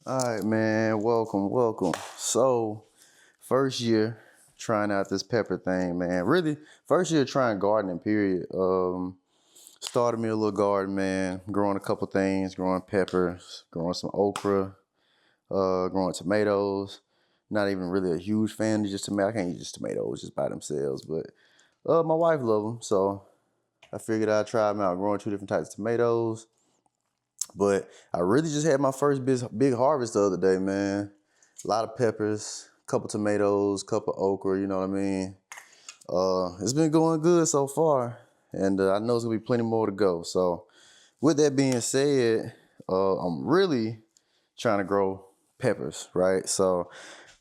All right, man. Welcome. So, first year trying out this pepper thing, man. Really, first year trying gardening. Period. Started me a little garden, man. Growing a couple things, growing peppers, growing some okra, growing tomatoes. Not even really a huge fan of just tomatoes. I can't eat just tomatoes just by themselves, but my wife loves them, so I figured I'd try them out. Growing two different types of tomatoes. But I really just had my first big harvest the other day, man. A lot of peppers, couple tomatoes, couple okra, you know what I mean? It's been going good so far, and I know there's gonna be plenty more to go. So with that being said, I'm really trying to grow peppers, right? So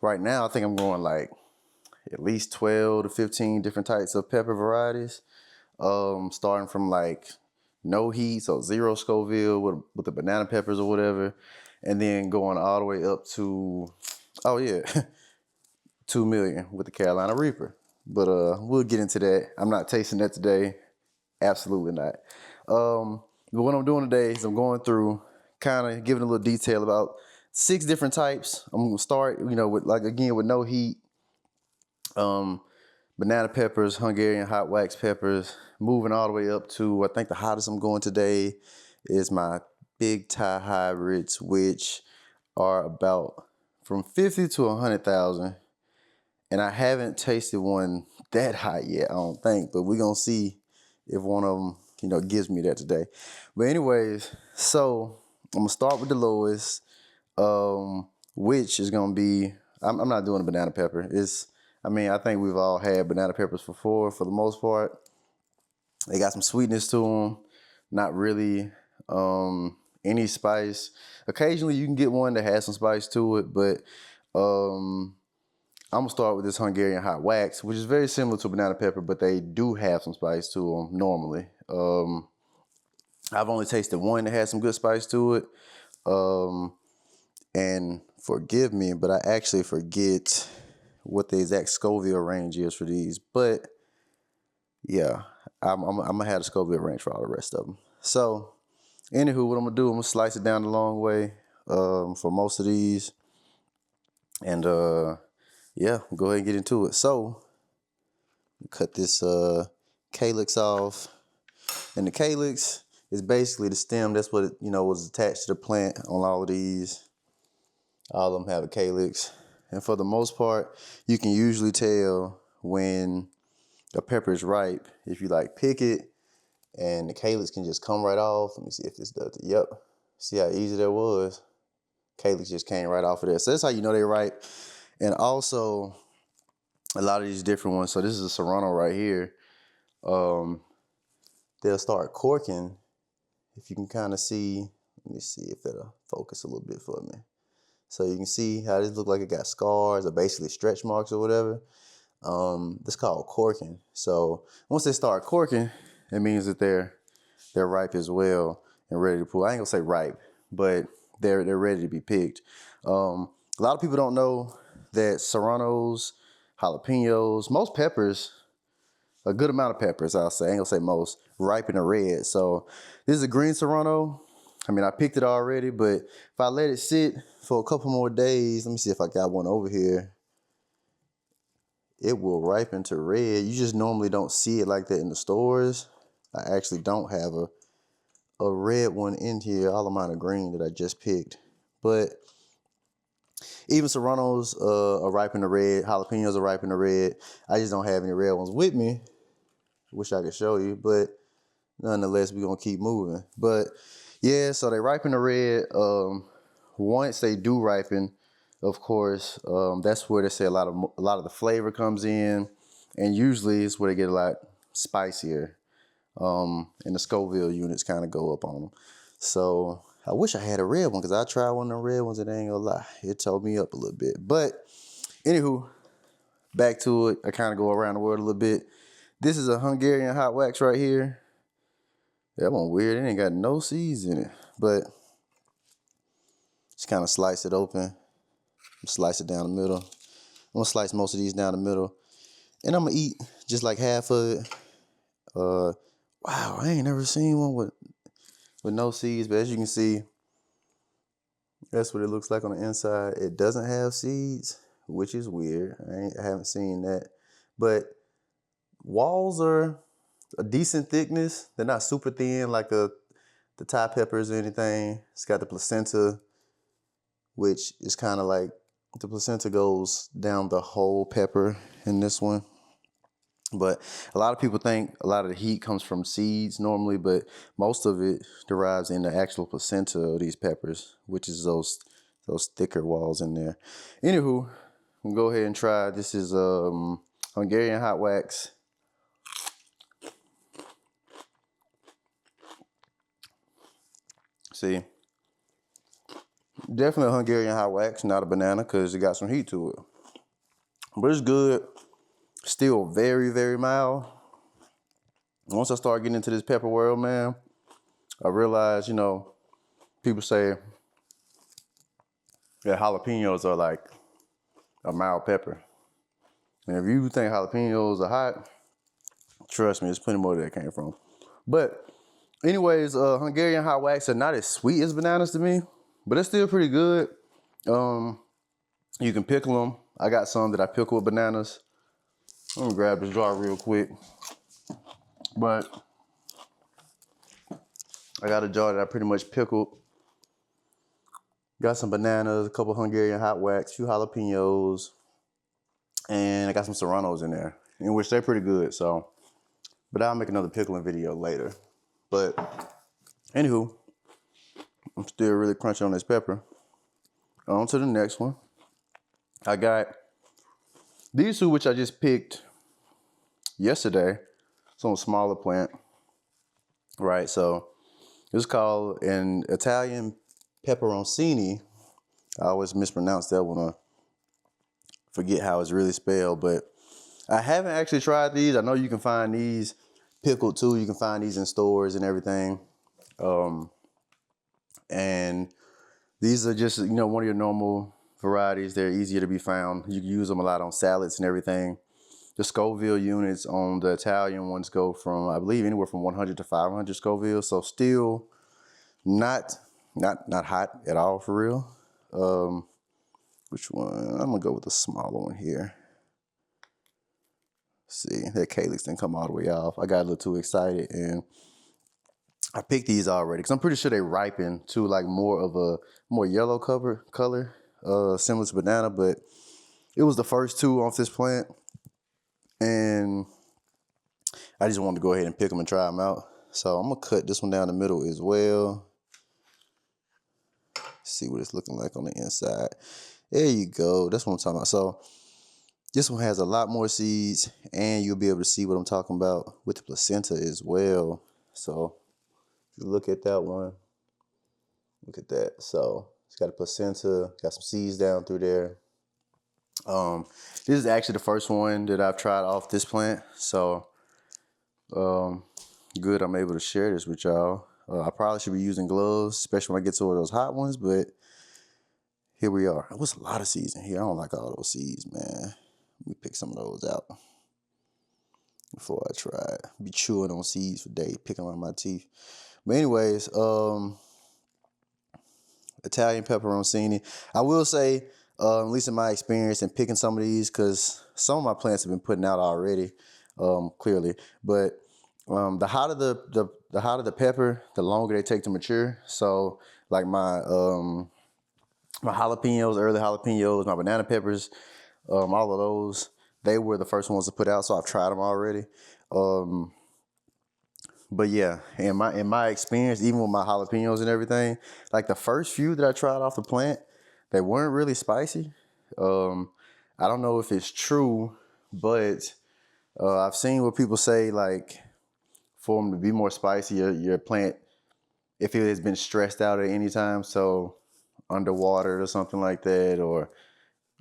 right now I think I'm growing like at least 12 to 15 different types of pepper varieties. Starting from like no heat, so zero Scoville with the banana peppers or whatever, and then going all the way up to 2 million with the Carolina Reaper. But we'll get into that. I'm not tasting that today. Absolutely not. But what I'm doing today is I'm going through kind of giving a little detail about 6 different types. I'm gonna start, with with no heat. Banana peppers, Hungarian Hotwax peppers, moving all the way up to, I think the hottest I'm going today is my big Thai hybrids, which are about from 50 to 100,000. And I haven't tasted one that hot yet, I don't think, but we're going to see if one of them, gives me that today. But anyways, so I'm going to start with the lowest, which is going to be, I'm not doing a banana pepper. I think we've all had banana peppers before for the most part. They got some sweetness to them, not really any spice. Occasionally you can get one that has some spice to it, but I'm gonna start with this Hungarian hot wax, which is very similar to banana pepper, but they do have some spice to them normally. I've only tasted one that has some good spice to it. And forgive me, but I actually forget what the exact Scoville range is for these. But yeah, I'm gonna have the Scoville range for all the rest of them. So, anywho, what I'm gonna do, I'm gonna slice it down the long way for most of these, and yeah, go ahead and get into it. So, cut this calyx off, and the calyx is basically the stem. That's what was attached to the plant on all of these. All of them have a calyx. And for the most part, you can usually tell when a pepper is ripe if you pick it and the calyx can just come right off. Let me see if this does it. Yep. See how easy that was? Calyx just came right off of there. So that's how you know they're ripe. And also, a lot of these different ones. So this is a Serrano right here. They'll start corking. If you can kind of see, let me see if it'll focus a little bit for me. So you can see how this look like it got scars or basically stretch marks or whatever. This called corking. So once they start corking, it means that they're ripe as well and ready to pull. I ain't gonna say ripe, but they're ready to be picked. A lot of people don't know that Serranos, jalapenos, most peppers, a good amount of peppers, I'll say, I ain't gonna say most, ripen to red. So this is a green Serrano. I picked it already, but if I let it sit for a couple more days, let me see if I got one over here. It will ripen to red. You just normally don't see it like that in the stores. I actually don't have a red one in here. All of mine are green that I just picked. But even Serranos are ripen to red. Jalapenos are ripen to red. I just don't have any red ones with me. Wish I could show you, but nonetheless, we're going to keep moving. But yeah, so they ripen to red. Once they do ripen, of course, that's where they say a lot of the flavor comes in, and usually it's where they get a lot spicier. And the Scoville units kind of go up on them. So I wish I had a red one because I tried one of the red ones and I ain't gonna lie, it tore me up a little bit. But anywho, back to it. I kind of go around the world a little bit. This is a Hungarian hot wax right here. That one weird. It ain't got no seeds in it, but just kind of slice it open. Slice it down the middle. I'm gonna slice most of these down the middle, and I'm gonna eat just like half of it. Wow, I ain't never seen one with no seeds, but as you can see, That's what it looks like on the inside. It doesn't have seeds, which is weird. I haven't seen that. But walls are a decent thickness. They're not super thin like the Thai peppers or anything. It's got the placenta, which is kind of like the placenta goes down the whole pepper in this one. But a lot of people think a lot of the heat comes from seeds normally, but most of it derives in the actual placenta of these peppers, which is those thicker walls in there. Anywho, we'll go ahead and try. This is Hungarian Hotwax. See, definitely a Hungarian Hotwax, not a banana, because it got some heat to it. But it's good. Still very, very mild. Once I start getting into this pepper world, man, I realized, you know, people say that jalapenos are like a mild pepper. And if you think jalapenos are hot, trust me, there's plenty more where that came from. But anyways, Hungarian Hotwax are not as sweet as bananas to me, but it's still pretty good. You can pickle them. I got some that I pickle with bananas. Let me grab this jar real quick. But I got a jar that I pretty much pickled. Got some bananas, a couple Hungarian Hotwax, a few jalapenos, and I got some Serranos in there, in which they're pretty good. So, but I'll make another pickling video later. But anywho, I'm still really crunchy on this pepper. On to the next one. I got these two, which I just picked yesterday. It's on a smaller plant, right? So it's called an Italian Pepperoncini. I always mispronounce that one. I forget how it's really spelled, but I haven't actually tried these. I know you can find these pickled too. You can find these in stores and everything. And these are just, you know, one of your normal varieties. They're easier to be found. You can use them a lot on salads and everything. The Scoville units on the Italian ones go from, I believe, anywhere from 100 to 500 Scoville. So still not hot at all for real. Which one? I'm gonna go with the smaller one here. See, that calyx didn't come all the way off. I got a little too excited and I picked these already because I'm pretty sure they ripen to like more of a more yellow color, similar to banana, but it was the first two off this plant. And I just wanted to go ahead and pick them and try them out. So I'm gonna cut this one down the middle as well. See what it's looking like on the inside. There you go. That's what I'm talking about. So this one has a lot more seeds and you'll be able to see what I'm talking about with the placenta as well. So if you look at that one, look at that. So it's got a placenta, got some seeds down through there. This is actually the first one that I've tried off this plant. So good, I'm able to share this with y'all. I probably should be using gloves, especially when I get to those hot ones, but here we are. What's a lot of seeds in here? I don't like all those seeds, man. Let me pick some of those out before I try it. Be chewing on seeds for days, picking on my teeth. But anyways, Italian Pepperoncini. I will say, at least in my experience in picking some of these, because some of my plants have been putting out already, clearly. But the hotter the hotter the pepper, the longer they take to mature. So like my jalapenos, early jalapenos, my banana peppers, all of those, they were the first ones to put out. So I've tried them already. But yeah, in my experience, even with my jalapenos and everything, like the first few that I tried off the plant, they weren't really spicy. I don't know if it's true, but I've seen what people say, like for them to be more spicy, your plant, if it has been stressed out at any time, so underwatered or something like that, or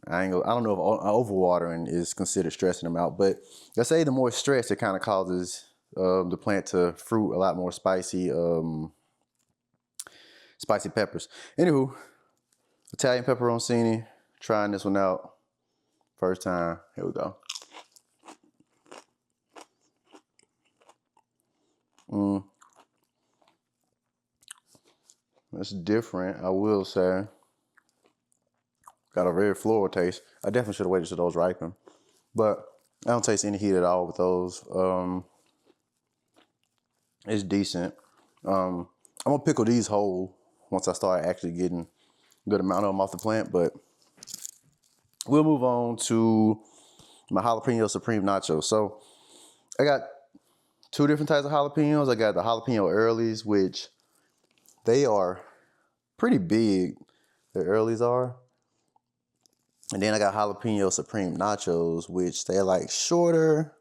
I don't know if overwatering is considered stressing them out, but I say the more stress, it kind of causes the plant to fruit a lot more spicy peppers. Anywho, Italian Pepperoncini, trying this one out. First time, here we go. It's different, I will say. Got a very floral taste. I definitely should have waited till those ripen. But I don't taste any heat at all with those. It's decent. I'm gonna pickle these whole once I start actually getting a good amount of them off the plant, but we'll move on to my jalapeno supreme nachos. So I got two different types of jalapenos. I got the jalapeno earlies, which they are pretty big. The earlies are. And then I got jalapeno supreme nachos, which they're like shorter.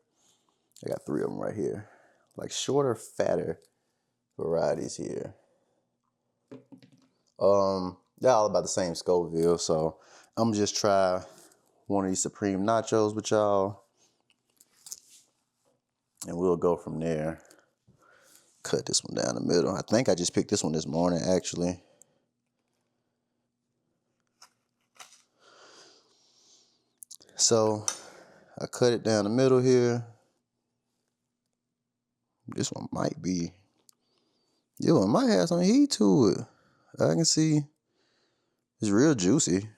I got three of them right here. Like shorter, fatter varieties here. They're all about the same Scoville, so I'm gonna just try one of these supreme nachos with y'all, and we'll go from there. Cut this one down the middle. I think I just picked this one this morning, actually. So I cut it down the middle here. This one might be, it might have some heat to it. I can see it's real juicy.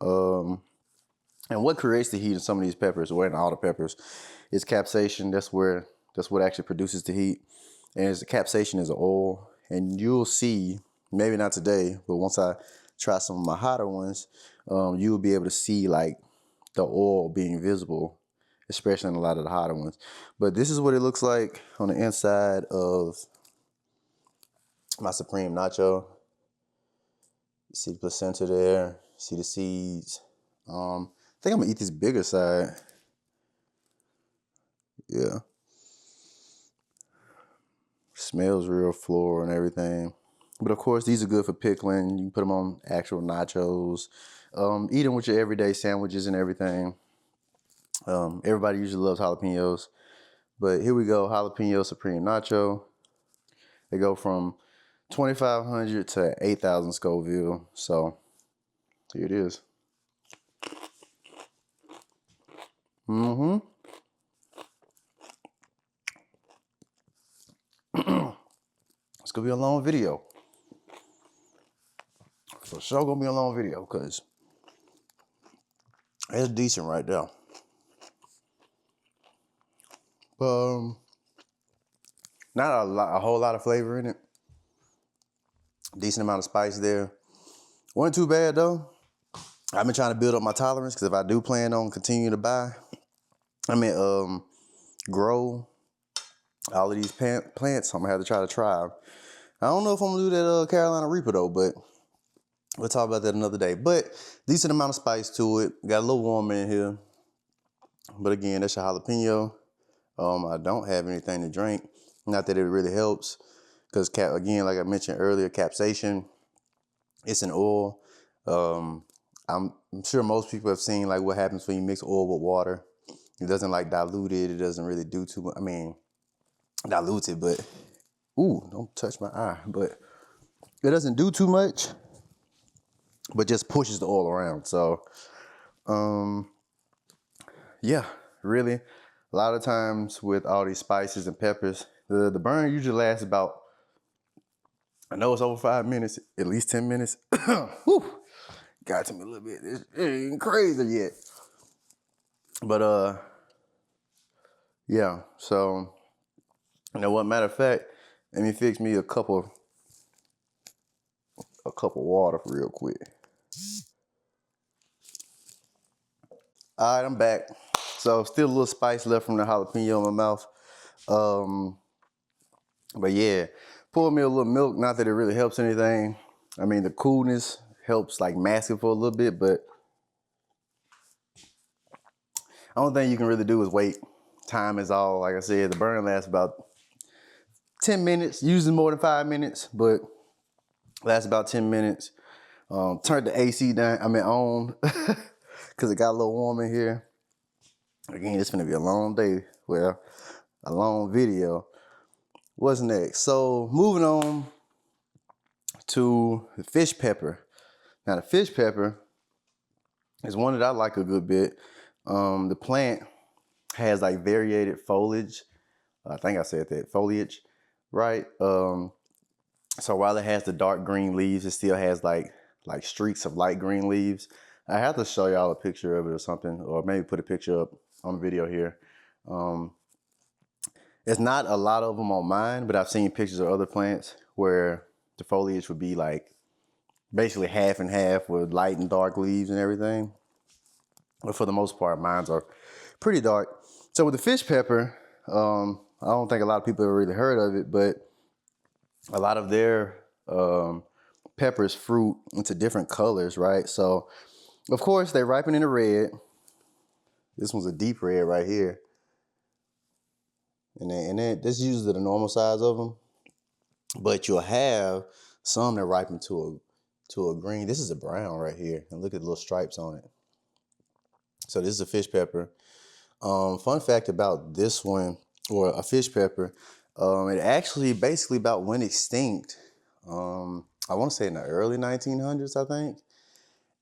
And what creates the heat in some of these peppers, or in all the peppers, is capsaicin. That's what actually produces the heat. And capsaicin is an oil. And you'll see, maybe not today, but once I try some of my hotter ones, you'll be able to see like the oil being visible, especially in a lot of the hotter ones. But this is what it looks like on the inside of my supreme nacho. You see the placenta there, see the seeds. I think I'm gonna eat this bigger side. Yeah. Smells real floral and everything. But of course, these are good for pickling. You can put them on actual nachos. Eat them with your everyday sandwiches and everything. Everybody usually loves jalapenos. But here we go, jalapeno supreme nacho. They go from 2,500 to 8,000 Scoville. So here it is. It's gonna be a long video. For sure gonna be a long video, because it's decent right there. Not a whole lot of flavor in it. Decent amount of spice there. Wasn't too bad though. I've been trying to build up my tolerance, because if I do plan on continuing to buy, grow all of these plants, I'm gonna have to try. I don't know if I'm gonna do that Carolina Reaper though, but we'll talk about that another day. But decent amount of spice to it. Got a little warm in here. But again, that's your jalapeno. I don't have anything to drink. Not that it really helps, because again, like I mentioned earlier, capsaicin, it's an oil. I'm sure most people have seen like what happens when you mix oil with water. It doesn't like dilute it. It doesn't really do too much. I mean, dilutes it, but ooh, don't touch my eye. But it doesn't do too much, but just pushes the oil around. So, yeah, really, a lot of times with all these spices and peppers, the burn usually lasts about, I know it's over 5 minutes, at least 10 minutes. Whew, got to me a little bit. It ain't crazy yet. But yeah, so, you know what, matter of fact, let me fix me a cup of water real quick. All right, I'm back. So still a little spice left from the jalapeno in my mouth. But yeah, pour me a little milk. Not that it really helps anything. I mean, the coolness helps like mask it for a little bit, but the only thing you can really do is wait. Time is all. Like I said, the burn lasts about 10 minutes, usually more than 5 minutes, but lasts about 10 minutes. Turned the AC on, because it got a little warm in here. Again, it's gonna be a long day. Well, a long video. What's next? So moving on to the fish pepper. Now the fish pepper is one that I like a good bit. The plant has like variated foliage. I think I said that, foliage, right? So while it has the dark green leaves, it still has like streaks of light green leaves. I have to show y'all a picture of it or something, or maybe put a picture up on the video here. It's not a lot of them on mine, but I've seen pictures of other plants where the foliage would be like basically half and half with light and dark leaves and everything. But for the most part, mines are pretty dark. So with the fish pepper, I don't think a lot of people have really heard of it, but a lot of their peppers fruit into different colors, right? So of course they ripen in the red. This one's a deep red right here. And then this is usually the normal size of them. But you'll have some that ripen to a green. This is a brown right here. And look at the little stripes on it. So this is a fish pepper. Fun fact about this one, or a fish pepper, it actually basically about went extinct. I want to say in the early 1900s, I think.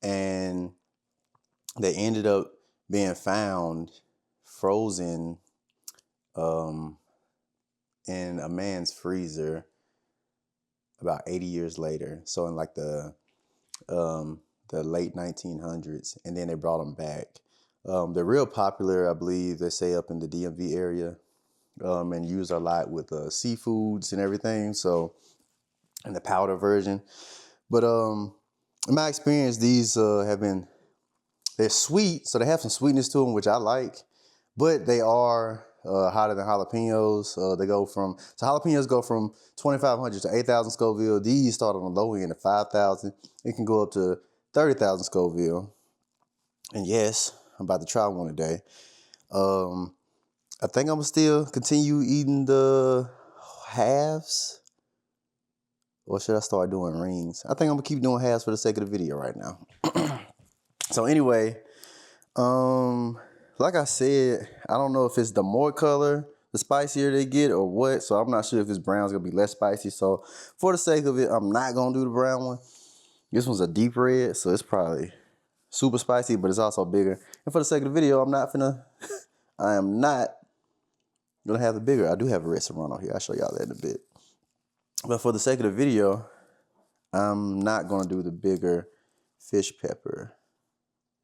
And they ended up being found frozen in a man's freezer about 80 years later. So in like the late 1900s, and then they brought them back. They're real popular, I believe, they say up in the DMV area, and used a lot with seafoods and everything. So, in the powder version. But in my experience, these they're sweet, so they have some sweetness to them, which I like. But they are hotter than jalapenos. Jalapenos go from 2,500 to 8,000 Scoville. These start on the low end of 5,000. It can go up to 30,000 Scoville. And yes, I'm about to try one today. I think I'm gonna still continue eating the halves. Or should I start doing rings? I think I'm gonna keep doing halves for the sake of the video right now. So anyway, like I said, I don't know if it's the more color, the spicier they get or what. So I'm not sure if this brown's gonna be less spicy. So for the sake of it, I'm not gonna do the brown one. This one's a deep red, so it's probably super spicy, but it's also bigger. And for the sake of the video, I am not gonna have the bigger. I do have a red Serrano here. I'll show y'all that in a bit. But for the sake of the video, I'm not gonna do the bigger fish pepper.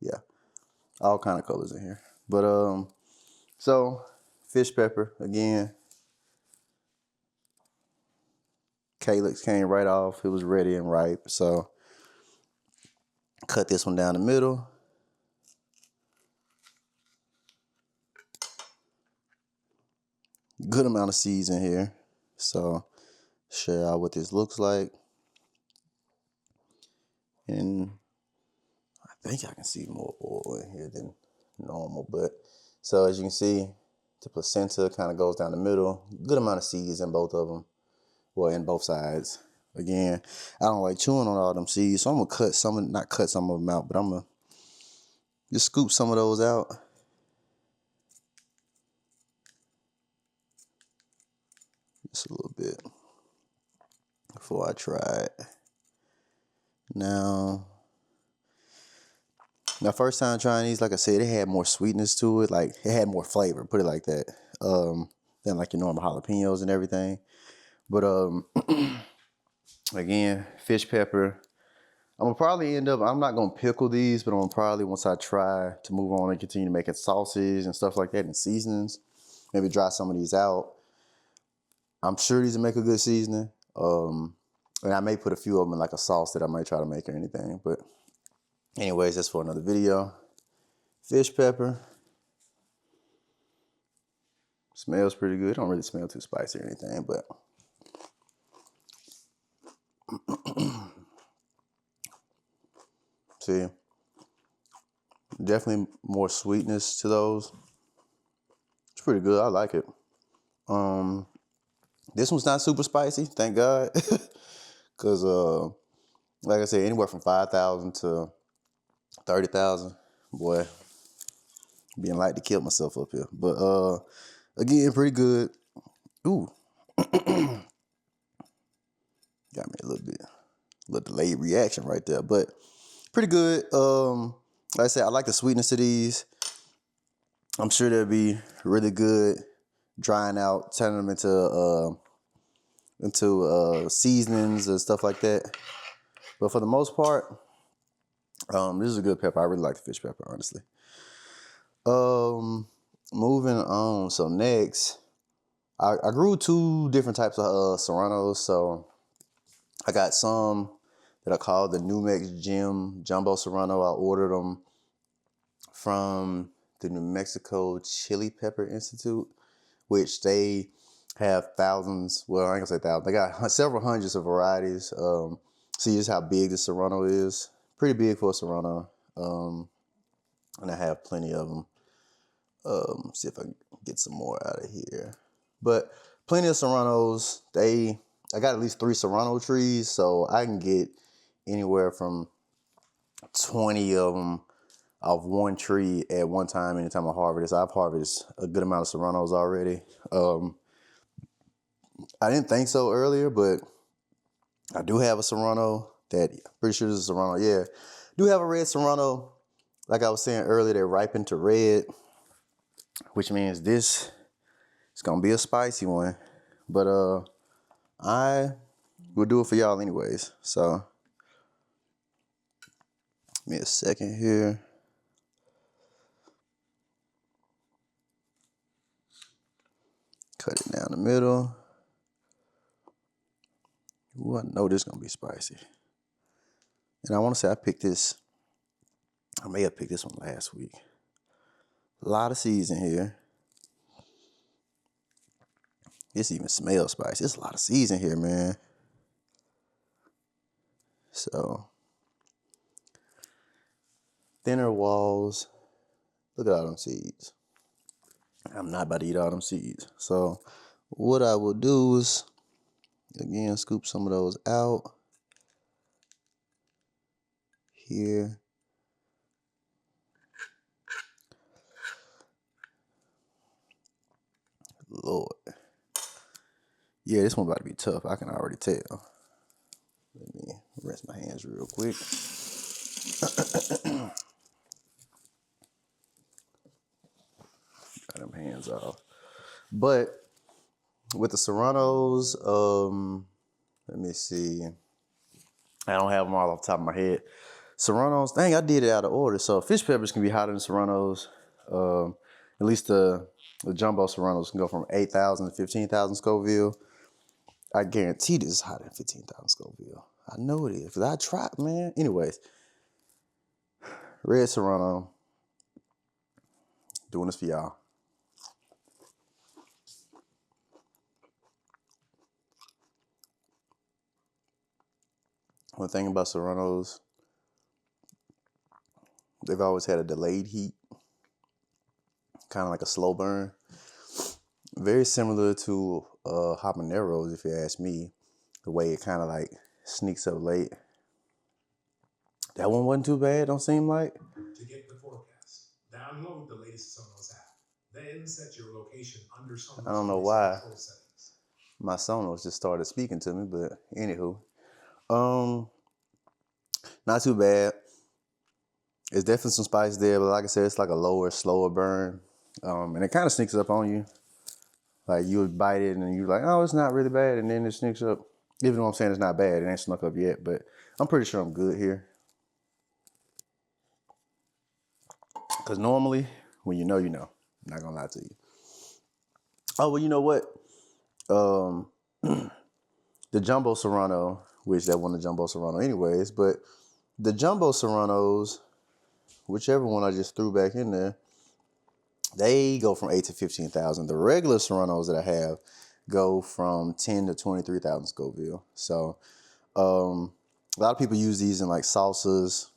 Yeah, all kind of colors in here. But so fish pepper again. Calyx came right off. It was ready and ripe. So cut this one down the middle. Good amount of seeds in here. So show y'all what this looks like. And I think I can see more oil in here than normal. But so as you can see, the placenta kind of goes down the middle. Good amount of seeds in both of them. Well, in both sides. Again, I don't like chewing on all them seeds, so I'm gonna not cut some of them out, but I'm gonna just scoop some of those out. Just a little bit before I try it. Now, my first time trying these, like I said, it had more sweetness to it. Like, it had more flavor, put it like that, than like your normal jalapenos and everything. But again, fish pepper. I'm gonna probably I'm not gonna pickle these, but I'm gonna probably, once I try to move on and continue making sauces and stuff like that and seasonings, maybe dry some of these out. I'm sure these will make a good seasoning. And I may put a few of them in like a sauce that I might try to make or anything. But anyways, that's for another video. Fish pepper. Smells pretty good. Don't really smell too spicy or anything, but see, definitely more sweetness to those. It's pretty good. I like it. This one's not super spicy, thank God. Cause like I said, anywhere from 5,000 to 30,000. Boy, being like to kill myself up here. But again, pretty good. Ooh. Got me a little delayed reaction right there. But pretty good. Like I said, I like the sweetness of these. I'm sure they'll be really good drying out, turning them into seasonings and stuff like that. But for the most part, This is a good pepper. I really like the fish pepper, honestly. Moving on. So next, I grew 2 different types of Serranos. So I got some that are called the New Mex Gem Jumbo Serrano. I ordered them from the New Mexico Chili Pepper Institute, which they have thousands. Well, I ain't gonna say thousands. They got several hundreds of varieties. See just how big the Serrano is. Pretty big for a Serrano. And I have plenty of them. See if I can get some more out of here. But plenty of Serranos. I got at least 3 Serrano trees, so I can get anywhere from 20 of them off one tree at one time anytime I harvest. I've harvested a good amount of Serranos already. I didn't think so earlier, but I do have a Serrano that, pretty sure this is a Serrano, yeah. Do have a red Serrano. Like I was saying earlier, they ripen to red, which means this is gonna be a spicy one. But I will do it for y'all anyways. So give me a second here. Cut it down the middle. Ooh, I know this is gonna be spicy. And I want to say I may have picked this one last week. A lot of seeds in here. This even smells spicy. There's a lot of seeds in here, man. So, thinner walls. Look at all them seeds. I'm not about to eat all them seeds. So, what I will do is, again, scoop some of those out. Here. Lord. Yeah, this one about to be tough. I can already tell. Let me rinse my hands real quick. Got them hands off. But with the Serranos, let me see. I don't have them all off the top of my head. Serranos, dang, I did it out of order. So fish peppers can be hotter than Serranos. At least the jumbo Serranos can go from 8,000 to 15,000 Scoville. I guarantee this is hotter than 15,000 Scoville. I know it is, because I tried, man. Anyways, red Serrano. Doing this for y'all. One thing about Serranos, they've always had a delayed heat. Kind of like a slow burn. Very similar to habaneros, if you ask me. The way it kind of like sneaks up late. That one wasn't too bad, don't seem like. To get the forecast, download the latest Sonos app. Then set your location under Sonos. I don't know why my Sonos just started speaking to me, but anywho. Not too bad. It's definitely some spice there, but like I said, it's like a lower, slower burn. And it kind of sneaks up on you. Like you would bite it and you're like, oh, it's not really bad. And then it sneaks up. Even though I'm saying it's not bad, it ain't snuck up yet, but I'm pretty sure I'm good here. Because normally, when you know, you know. I'm not going to lie to you. Oh, well, you know what? The Jumbo Serrano, which that wasn't a Jumbo Serrano anyways, but the Jumbo Serranos, whichever one I just threw back in there, they go from 8 to 15,000. The regular Serranos that I have go from 10 to 23,000 Scoville. So a lot of people use these in like salsas.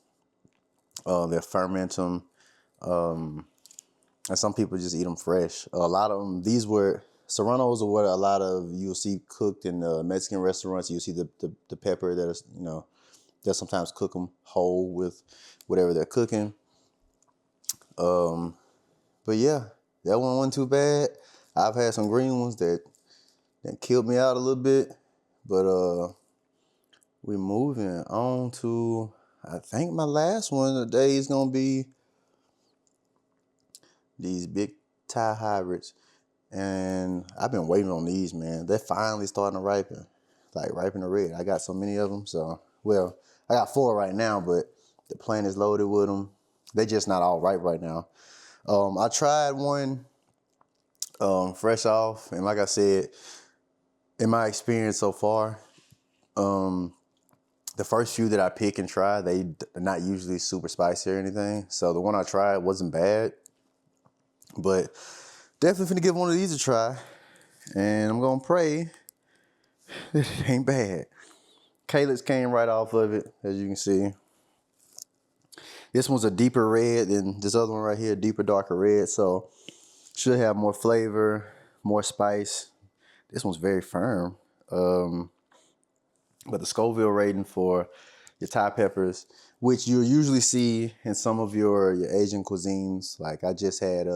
They ferment them. And some people just eat them fresh. A lot of them, Serranos are what a lot of you'll see cooked in Mexican restaurants. You'll see the pepper that is, they'll sometimes cook them whole with whatever they're cooking. But yeah, that one wasn't too bad. I've had some green ones that killed me out a little bit. But we're moving on to, I think my last one today is going to be these big Thai hybrids. And I've been waiting on these, man. They're finally starting to ripen. Like ripen to red. I got so many of them. So, well, I got 4 right now, but The plant is loaded with them. They just not all right now. I tried one fresh off, and like I said, in my experience so far, the first few that I pick and try, they're not usually super spicy or anything. So the one I tried wasn't bad, but definitely finna give one of these a try, and I'm gonna pray it ain't bad. Calyx came right off of it, as you can see. This one's a deeper red than this other one right here, deeper, darker red, so should have more flavor, more spice. This one's very firm. But the Scoville rating for your Thai peppers, which you'll usually see in some of your Asian cuisines. Like I just had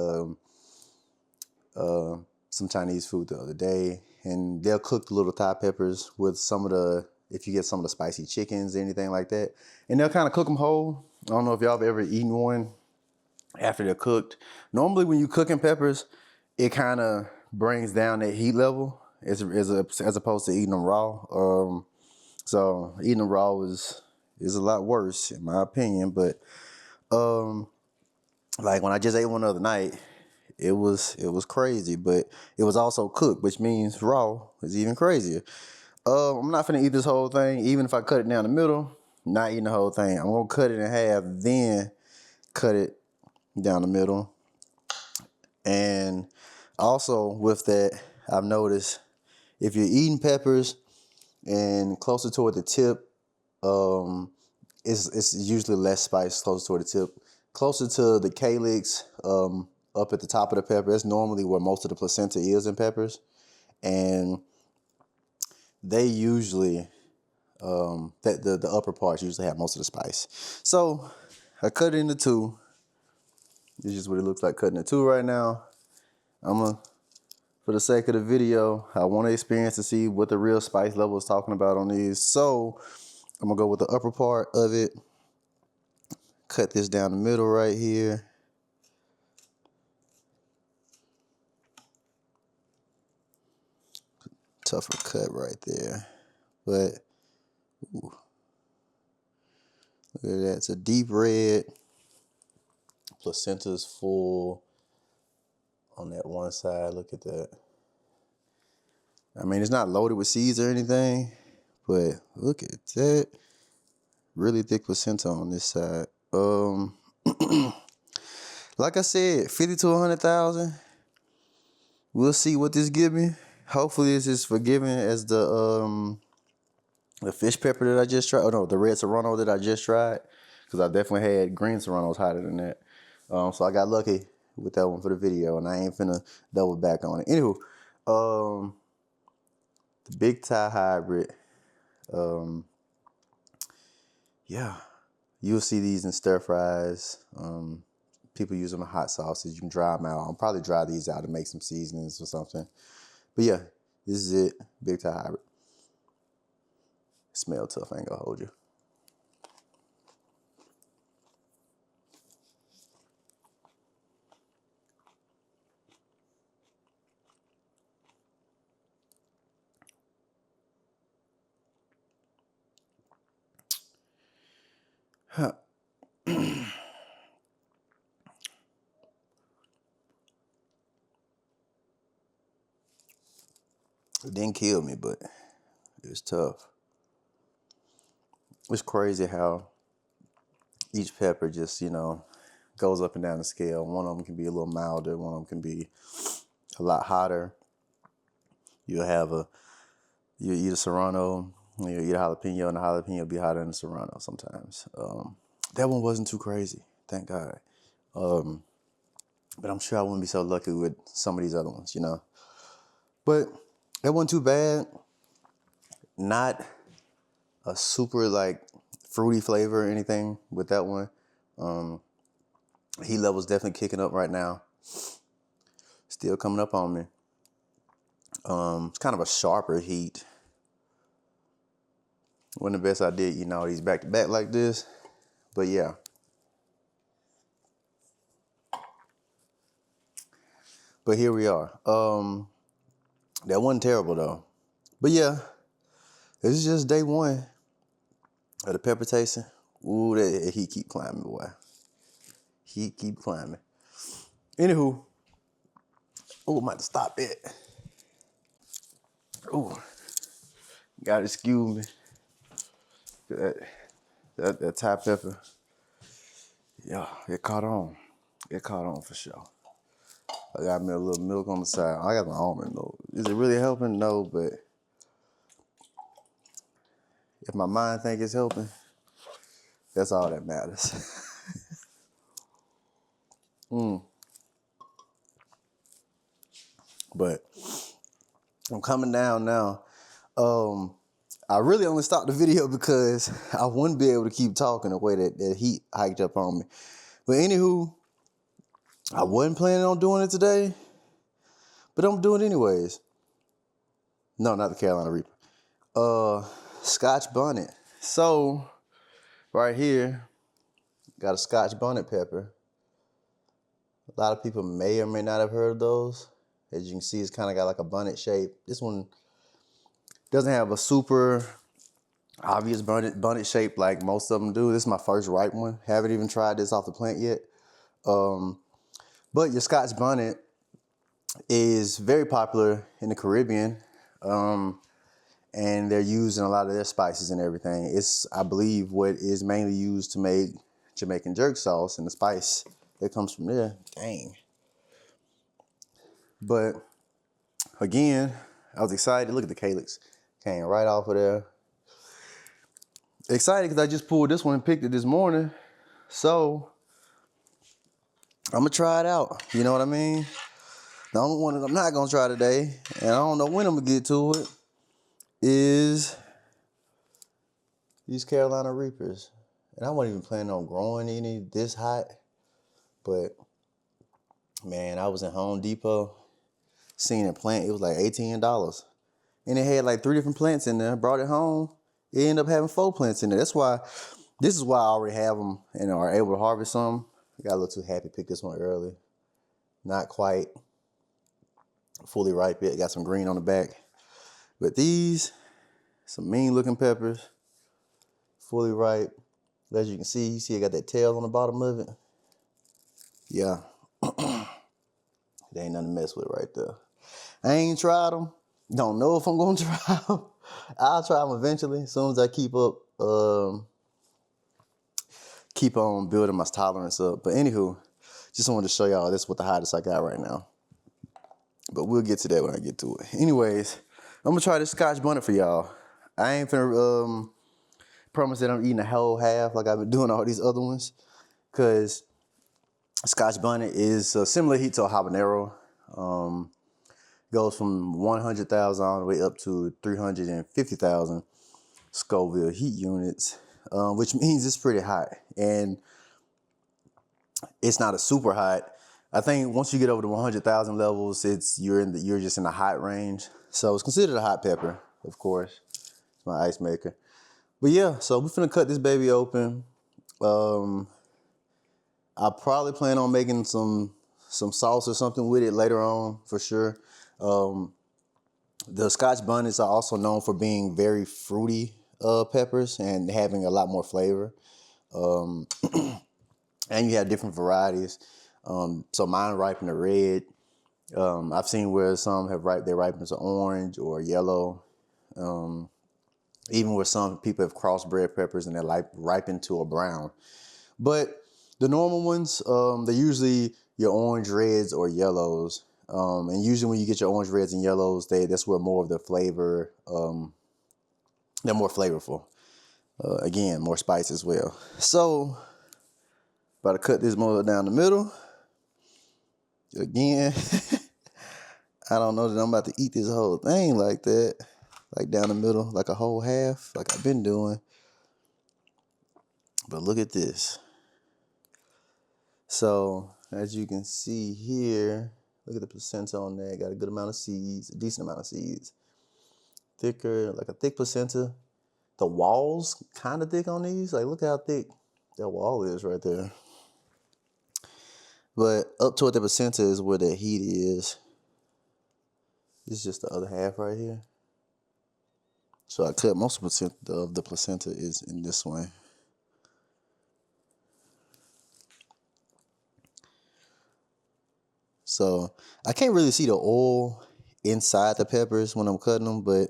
some Chinese food the other day, and they'll cook the little Thai peppers with some of the, if you get some of the spicy chickens, anything like that, and they'll kind of cook them whole. I don't know if y'all have ever eaten one after they're cooked. Normally when you cooking peppers, it kind of brings down that heat level as opposed to eating them raw. So eating them raw is a lot worse in my opinion. But like when I just ate one the other night, it was crazy, but it was also cooked, which means raw is even crazier. I'm not finna eat this whole thing, even if I cut it down the middle. Not eating the whole thing. I'm gonna cut it in half, then cut it down the middle. And also with that, I've noticed if you're eating peppers and closer toward the tip, it's usually less spice closer toward the tip. Closer to the calyx, up at the top of the pepper, that's normally where most of the placenta is in peppers. And they usually, the upper parts usually have most of the spice. So I cut it into two. This is what it looks like cutting it two right now. For the sake of the video, I want to experience to see what the real spice level is talking about on these. So I'm gonna go with the upper part of it. Cut this down the middle right here. Tougher cut right there. But ooh, look at that. It's a deep red. Placenta's full on that one side. Look at that. I mean, it's not loaded with seeds or anything, but look at that. Really thick placenta on this side. Like I said, 50 to 100,000. We'll see what this give me. Hopefully this is forgiving as the fish pepper that I just tried. Oh no, the red Serrano that I just tried. Because I definitely had green Serranos hotter than that. So I got lucky with that one for the video, and I ain't finna double back on it. Anywho, the Big Thai hybrid. Yeah, you'll see these in stir fries. People use them in hot sauces. You can dry them out. I'll probably dry these out and make some seasonings or something. But yeah, this is it. Big Thai hybrid. Smell tough, I ain't gonna hold you. It didn't kill me, but it was tough. It's crazy how each pepper just, goes up and down the scale. One of them can be a little milder. One of them can be a lot hotter. You eat a Serrano, you eat a jalapeno, and the jalapeno will be hotter than the Serrano sometimes. That one wasn't too crazy, thank God. But I'm sure I wouldn't be so lucky with some of these other ones, But that wasn't too bad. Not a super fruity flavor or anything with that one. Heat level's definitely kicking up right now. Still coming up on me. It's kind of a sharper heat. Wasn't the best idea eating all these back to back like this, but yeah. But here we are. That wasn't terrible though. But yeah, this is just day one of the pepper tasting. Ooh, that heat keep climbing, boy. Heat keep climbing. Anywho, oh, I'm about to stop it. Oh, gotta excuse me. That Thai pepper, yeah, it caught on. It caught on for sure. I got me a little milk on the side. I got my almond milk. Is it really helping? No, but if my mind think it's helping, that's all that matters. But I'm coming down now. I really only stopped the video because I wouldn't be able to keep talking the way that heat hiked up on me. But anywho, I wasn't planning on doing it today, but I'm doing it anyways. No, not the Carolina Reaper. Scotch Bonnet. So, right here, got a Scotch Bonnet pepper. A lot of people may or may not have heard of those. As you can see, it's kind of got like a bonnet shape. This one doesn't have a super obvious bonnet shape like most of them do. This is my first ripe one. Haven't even tried this off the plant yet. But your Scotch Bonnet is very popular in the Caribbean. And they're using a lot of their spices and everything. It's, I believe, what is mainly used to make Jamaican jerk sauce, and the spice that comes from there. Dang. But again, I was excited. Look at the calyx. Came right off of there. Excited because I just pulled this one and picked it this morning. So I'm gonna try it out. You know what I mean? The only one that I'm not gonna try today, and I don't know when I'm gonna get to it, is these Carolina Reapers. And I wasn't even planning on growing any this hot, but man, I was in Home Depot, seen a plant, it was like $18. And it had like 3 different plants in there. Brought it home, it ended up having 4 plants in there. This is why I already have them and are able to harvest some. I got a little too happy, picked this one early. Not quite fully ripe yet, got some green on the back. But these, some mean looking peppers, fully ripe. As you can see, I got that tail on the bottom of it. Yeah, there ain't nothing to mess with right there. I ain't tried them. Don't know if I'm gonna try them. I'll try them eventually, as soon as I keep on building my tolerance up. But anywho, just wanted to show y'all this is what the hottest I got right now. But we'll get to that when I get to it. Anyways, I'm gonna try this Scotch Bonnet for y'all. I ain't finna promise that I'm eating a whole half like I've been doing all these other ones, because Scotch Bonnet is a similar heat to a habanero. Goes from 100,000 all the way up to 350,000 Scoville Heat units, which means it's pretty hot. And it's not a super hot. I think once you get over the 100,000 levels, you're just in the hot range. So it's considered a hot pepper, of course. It's my ice maker. But yeah, so we're finna cut this baby open. I probably plan on making some sauce or something with it later on for sure. The Scotch Bonnets are also known for being very fruity peppers and having a lot more flavor. And you have different varieties. So mine ripen to red. I've seen where some they ripen to orange or yellow. Even where some people have crossbred peppers and they're ripen to a brown. But the normal ones, they're usually your orange, reds, or yellows. And usually when you get your orange, reds, and yellows, that's where more of the flavor, they're more flavorful. Again, more spice as well. So, about to cut this mother down the middle. Again, I don't know that I'm about to eat this whole thing like that. Like down the middle, like a whole half, like I've been doing. But look at this. So, as you can see here, look at the placenta on there. Got a good amount of seeds, a decent amount of seeds. Thicker, like a thick placenta. The wall's kind of thick on these. Like, look how thick that wall is right there. But up toward the placenta is where the heat is. This is just the other half right here. So I cut most of the placenta is in this way. So I can't really see the oil inside the peppers when I'm cutting them, but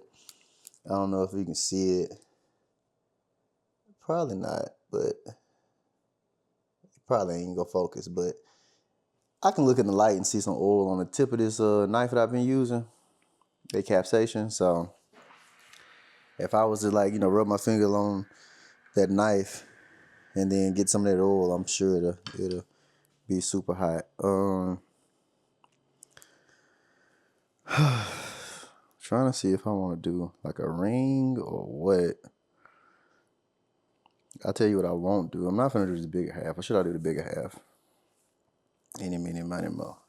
I don't know if you can see it. Probably not, but probably ain't gonna focus. But I can look in the light and see some oil on the tip of this knife that I've been using. They capsation. So if I was to rub my finger on that knife and then get some of that oil, I'm sure it'll be super hot. Trying to see if I want to do like a ring or what. I'll tell you what I won't do. I'm not gonna do the bigger half. Or should I do the bigger half? Any, mini, money, mo.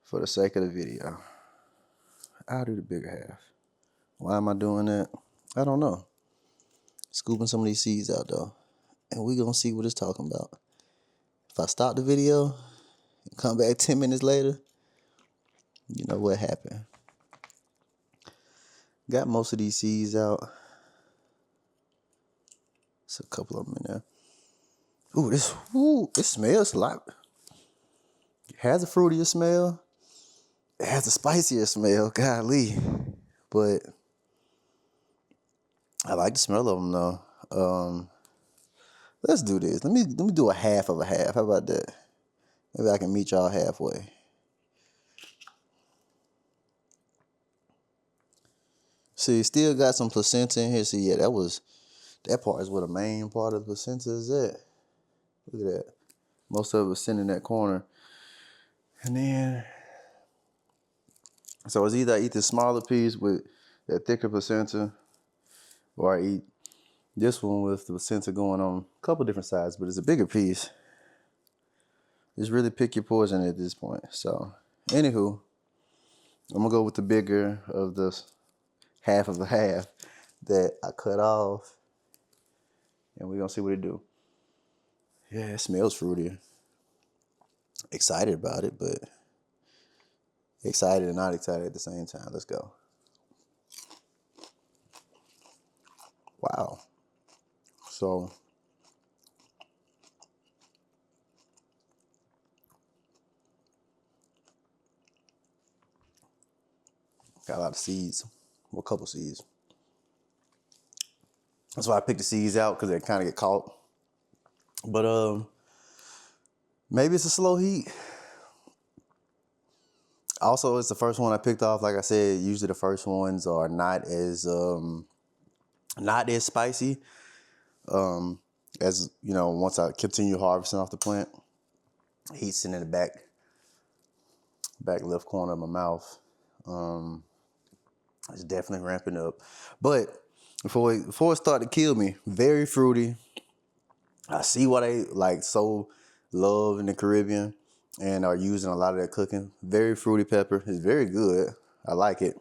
For the sake of the video, I'll do the bigger half. Why am I doing that? I don't know. Scooping some of these seeds out though, and we're gonna see what it's talking about. If I stop the video and come back 10 minutes later, you know what happened. Got most of these seeds out. There's a couple of them in there. It smells a lot. It has a fruitier smell. It has a spicier smell, golly. But I like the smell of them though. Let's do this. Let me do a half of a half. How about that? Maybe I can meet y'all halfway. See, still got some placenta in here. See, yeah, that part is where the main part of the placenta is at. Look at that. Most of it was sitting in that corner. And then, so it's either I eat the smaller piece with that thicker placenta, or I eat this one with the placenta going on a couple different sides, but it's a bigger piece. Just really pick your poison at this point. So, anywho, I'm gonna go with the bigger of the half of the half that I cut off, and we're gonna see what it do. Yeah, it smells fruity. Excited about it, but excited and not excited at the same time. Let's go. Wow. So got a lot of seeds. Well, a couple seeds. That's why I picked the seeds out, because they kind of get caught. But maybe it's a slow heat. Also, it's the first one I picked off. Like I said, usually the first ones are not as spicy. As you know, once I continue harvesting off the plant, heat's in the back left corner of my mouth. It's definitely ramping up. But before it started to kill me, very fruity. I see why they so love in the Caribbean and are using a lot of that cooking. Very fruity pepper. It's very good. I like it.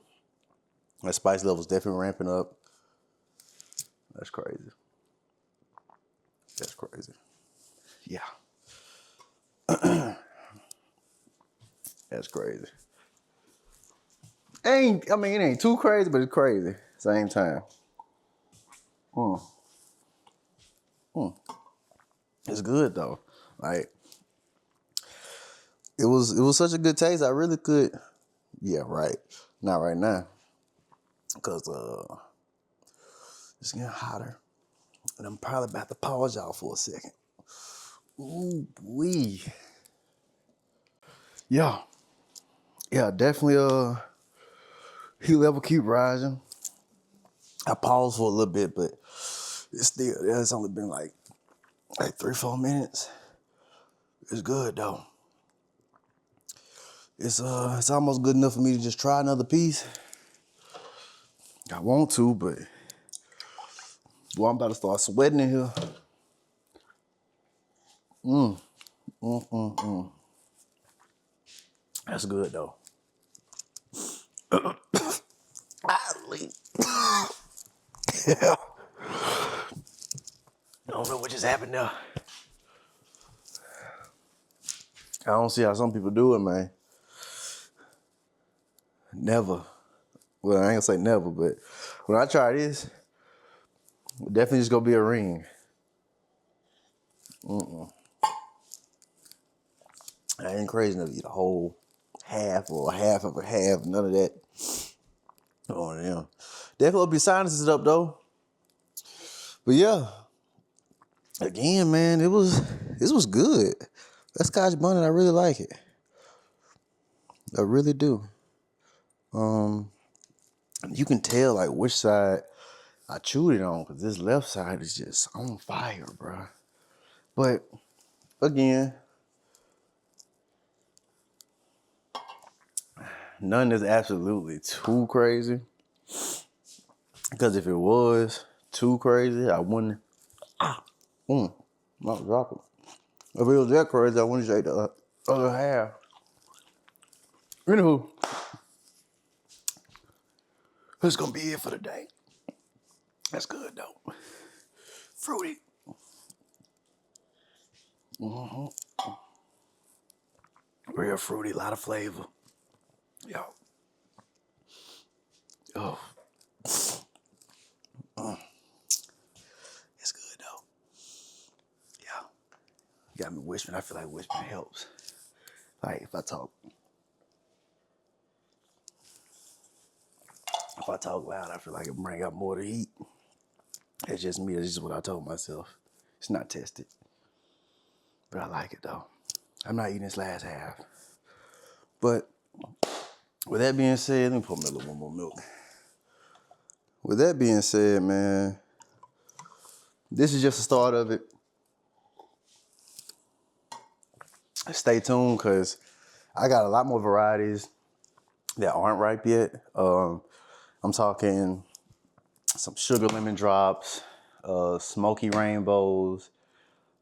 The spice level's definitely ramping up. That's crazy. That's crazy. Yeah. That's crazy. It ain't too crazy, but it's crazy. Same time. It's good though. Like, it was such a good taste. I really could. Yeah, right. Not right now, cause it's getting hotter, and I'm probably about to pause y'all for a second. Ooh wee. Yeah, definitely. Heat level keep rising. I paused for a little bit, but it's only been like 3-4 minutes. It's good though. It's almost good enough for me to just try another piece. I want to, but boy, I'm about to start sweating in here. That's good though. Yeah. I don't know what just happened there. I don't see how some people do it, man. Never. Well, I ain't gonna say never, but when I try this, definitely just gonna be a ring. I ain't crazy enough to eat a whole half or a half of a half. None of that. Oh, damn. Definitely be sinuses up, though. But yeah. Again, man, this was good. That Scotch Bonnet, I really like it. I really do. You can tell like which side I chewed it on, because this left side is just on fire, bro. But again, none is absolutely too crazy. Because if it was too crazy, I wouldn't. Not drop it. If it was that crazy, I wouldn't take the other half. Anywho, that's gonna be it for the day. That's good though. Fruity. Real fruity, a lot of flavor. Yo. Oh. It's good though. Yeah. Got me whispering. I feel like whispering helps. Like if I talk loud, I feel like it bring out more of the heat. It's just me. That's just what I told myself. It's not tested. But I like it though. I'm not eating this last half. But with that being said, let me put a little more milk. With that being said, man, this is just the start of it. Stay tuned, because I got a lot more varieties that aren't ripe yet. I'm talking some sugar lemon drops, smoky rainbows,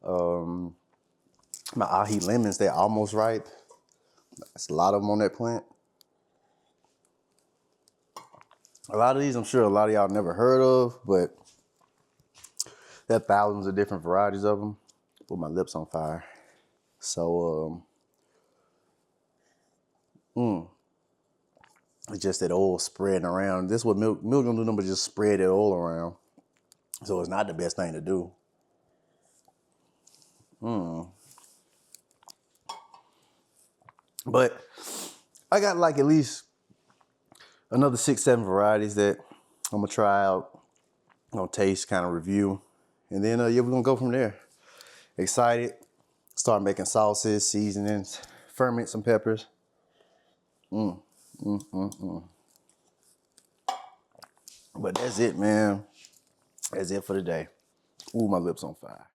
my ahi lemons, they're almost ripe. There's a lot of them on that plant. A lot of these, I'm sure a lot of y'all never heard of, but there are thousands of different varieties of them. Put my lips on fire. So, it's just that oil spreading around. This is what milk gonna do, but just spread that oil around. So it's not the best thing to do. But I got like at least another 6-7 varieties that I'm gonna try out, gonna taste, kind of review, and then yeah, we're gonna go from there. Excited. Start making sauces, seasonings, ferment some peppers. But that's it, man. That's it for today. Ooh, my lips on fire.